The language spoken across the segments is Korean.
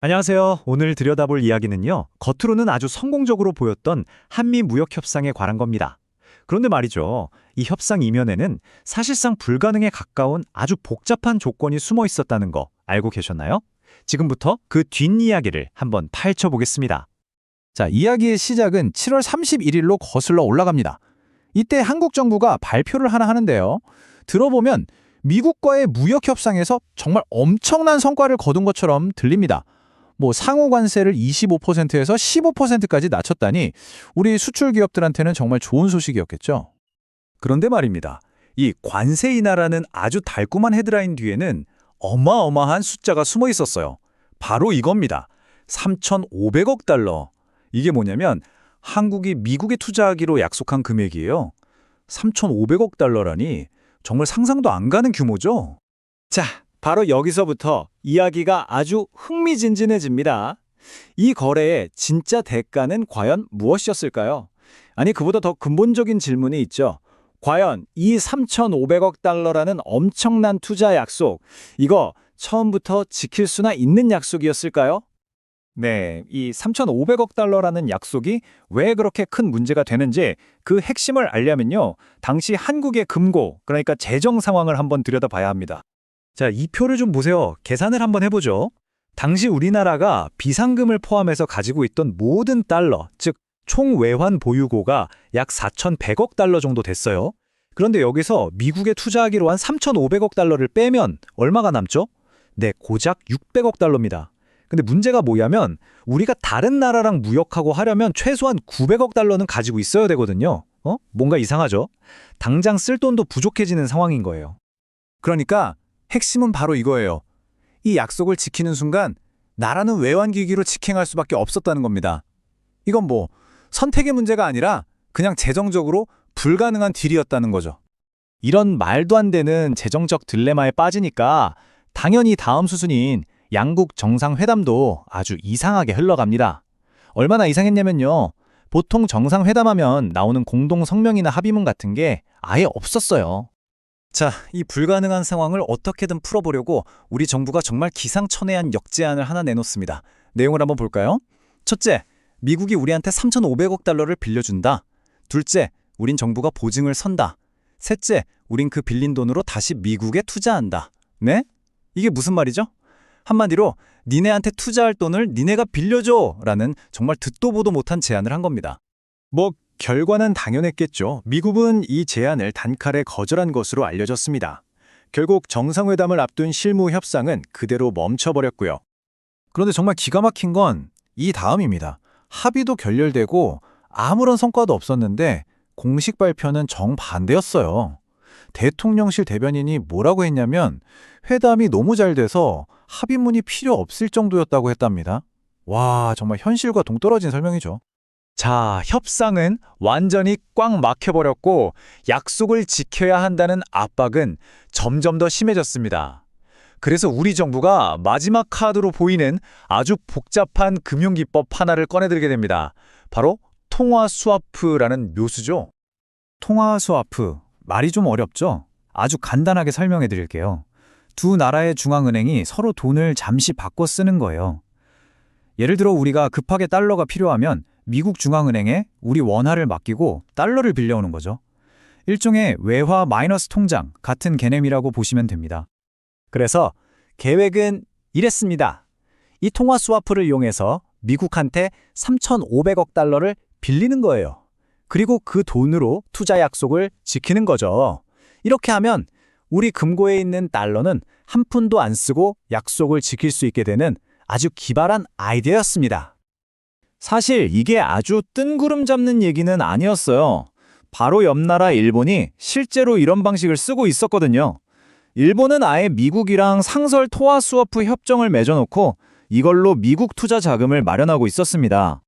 안녕하세요. 오늘 들여다볼 이야기는요, 겉으로는 아주 성공적으로 보였던 한미 무역 협상에 관한 겁니다. 그런데 말이죠, 이 협상 이면에는 사실상 불가능에 가까운 아주 복잡한 조건이 숨어 있었다는 거 알고 계셨나요? 지금부터 그 뒷이야기를 한번 파헤쳐 보겠습니다. 자, 이야기의 시작은 7월 31일로 거슬러 올라갑니다. 이때 한국 정부가 발표를 하나 하는데요. 들어보면 미국과의 무역 협상에서 정말 엄청난 성과를 거둔 것처럼 들립니다. 상호 관세를 25%에서 15%까지 낮췄다니 우리 수출 기업들한테는 정말 좋은 소식이었겠죠. 그런데 말입니다. 이 관세 인하라는 아주 달콤한 헤드라인 뒤에는 어마어마한 숫자가 숨어 있었어요. 바로 이겁니다. 3,500억 달러. 이게 뭐냐면 한국이 미국에 투자하기로 약속한 금액이에요. 3,500억 달러라니 정말 상상도 안 가는 규모죠? 자, 바로 여기서부터 이야기가 아주 흥미진진해집니다. 이 거래의 진짜 대가는 과연 무엇이었을까요? 아니, 그보다 더 근본적인 질문이 있죠. 과연 이 3,500억 달러라는 엄청난 투자 약속, 이거 처음부터 지킬 수나 있는 약속이었을까요? 네, 이 3,500억 달러라는 약속이 왜 그렇게 큰 문제가 되는지 그 핵심을 알려면요, 당시 한국의 금고, 그러니까 재정 상황을 한번 들여다봐야 합니다. 자, 이 표를 좀 보세요. 계산을 한번 해보죠. 당시 우리나라가 비상금을 포함해서 가지고 있던 모든 달러, 즉 총 외환 보유고가 약 4,100억 달러 정도 됐어요. 그런데 여기서 미국에 투자하기로 한 3,500억 달러를 빼면 얼마가 남죠? 네, 고작 600억 달러입니다. 근데 문제가 뭐냐면 우리가 다른 나라랑 무역하고 하려면 최소한 900억 달러는 가지고 있어야 되거든요. 뭔가 이상하죠? 당장 쓸 돈도 부족해지는 상황인 거예요. 그러니까 핵심은 바로 이거예요. 이 약속을 지키는 순간 나라는 외환위기로 직행할 수밖에 없었다는 겁니다. 이건 선택의 문제가 아니라 그냥 재정적으로 불가능한 딜이었다는 거죠. 이런 말도 안 되는 재정적 딜레마에 빠지니까 당연히 다음 수순인 양국 정상회담도 아주 이상하게 흘러갑니다. 얼마나 이상했냐면요. 보통 정상회담하면 나오는 공동 성명이나 합의문 같은 게 아예 없었어요. 자, 이 불가능한 상황을 어떻게든 풀어보려고 우리 정부가 정말 기상천외한 역제안을 하나 내놓습니다. 내용을 한번 볼까요? 첫째, 미국이 우리한테 3,500억 달러를 빌려준다. 둘째, 우린 정부가 보증을 선다. 셋째, 우린 그 빌린 돈으로 다시 미국에 투자한다. 네? 이게 무슨 말이죠? 한마디로 니네한테 투자할 돈을 니네가 빌려줘! 라는 정말 듣도 보도 못한 제안을 한 겁니다. 결과는 당연했겠죠. 미국은 이 제안을 단칼에 거절한 것으로 알려졌습니다. 결국 정상회담을 앞둔 실무 협상은 그대로 멈춰버렸고요. 그런데 정말 기가 막힌 건 이 다음입니다. 합의도 결렬되고 아무런 성과도 없었는데 공식 발표는 정반대였어요. 대통령실 대변인이 뭐라고 했냐면 회담이 너무 잘 돼서 합의문이 필요 없을 정도였다고 했답니다. 와, 정말 현실과 동떨어진 설명이죠. 자, 협상은 완전히 꽉 막혀버렸고 약속을 지켜야 한다는 압박은 점점 더 심해졌습니다. 그래서 우리 정부가 마지막 카드로 보이는 아주 복잡한 금융기법 하나를 꺼내들게 됩니다. 바로 통화 스와프라는 묘수죠. 통화 스와프, 말이 좀 어렵죠? 아주 간단하게 설명해 드릴게요. 두 나라의 중앙은행이 서로 돈을 잠시 바꿔 쓰는 거예요. 예를 들어 우리가 급하게 달러가 필요하면 미국 중앙은행에 우리 원화를 맡기고 달러를 빌려오는 거죠. 일종의 외화 마이너스 통장 같은 개념이라고 보시면 됩니다. 그래서 계획은 이랬습니다. 이 통화 스와프를 이용해서 미국한테 3,500억 달러를 빌리는 거예요. 그리고 그 돈으로 투자 약속을 지키는 거죠. 이렇게 하면 우리 금고에 있는 달러는 한 푼도 안 쓰고 약속을 지킬 수 있게 되는 아주 기발한 아이디어였습니다. 사실 이게 아주 뜬구름 잡는 얘기는 아니었어요. 바로 옆 나라 일본이 실제로 이런 방식을 쓰고 있었거든요. 일본은 아예 미국이랑 상설 토화 스와프 협정을 맺어놓고 이걸로 미국 투자 자금을 마련하고 있었습니다.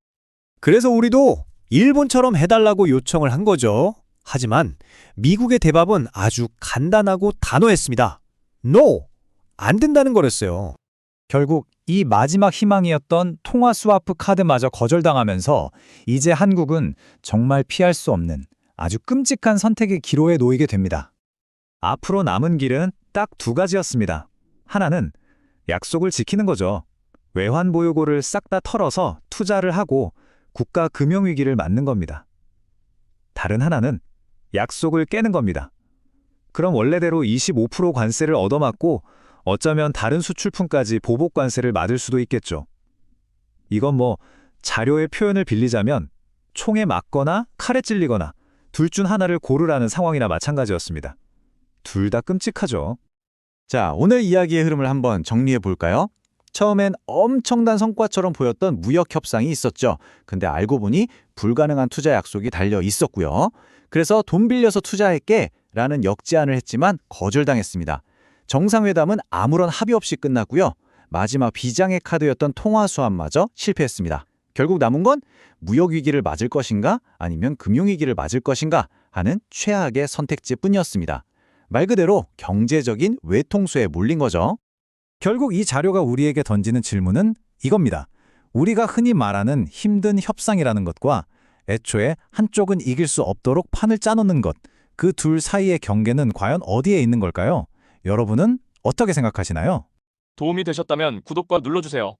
그래서 우리도 일본처럼 해달라고 요청을 한 거죠. 하지만 미국의 대답은 아주 간단하고 단호했습니다. No! 안 된다는 거랬어요. 결국 이 마지막 희망이었던 통화 스와프 카드마저 거절당하면서 이제 한국은 정말 피할 수 없는 아주 끔찍한 선택의 기로에 놓이게 됩니다. 앞으로 남은 길은 딱 두 가지였습니다. 하나는 약속을 지키는 거죠. 외환 보유고를 싹 다 털어서 투자를 하고 국가 금융위기를 맞는 겁니다. 다른 하나는 약속을 깨는 겁니다. 그럼 원래대로 25% 관세를 얻어맞고 어쩌면 다른 수출품까지 보복 관세를 맞을 수도 있겠죠. 이건 뭐 자료의 표현을 빌리자면 총에 맞거나 칼에 찔리거나 둘 중 하나를 고르라는 상황이나 마찬가지였습니다. 둘 다 끔찍하죠. 자, 오늘 이야기의 흐름을 한번 정리해 볼까요? 처음엔 엄청난 성과처럼 보였던 무역 협상이 있었죠. 근데 알고 보니 불가능한 투자 약속이 달려 있었고요. 그래서 돈 빌려서 투자할게 라는 역제안을 했지만 거절당했습니다. 정상회담은 아무런 합의 없이 끝났고요. 마지막 비장의 카드였던 통화 수합마저 실패했습니다. 결국 남은 건 무역 위기를 맞을 것인가 아니면 금융 위기를 맞을 것인가 하는 최악의 선택지뿐이었습니다. 말 그대로 경제적인 외통수에 몰린 거죠. 결국 이 자료가 우리에게 던지는 질문은 이겁니다. 우리가 흔히 말하는 힘든 협상이라는 것과 애초에 한쪽은 이길 수 없도록 판을 짜놓는 것, 그 둘 사이의 경계는 과연 어디에 있는 걸까요? 여러분은 어떻게 생각하시나요? 도움이 되셨다면 구독과 눌러주세요.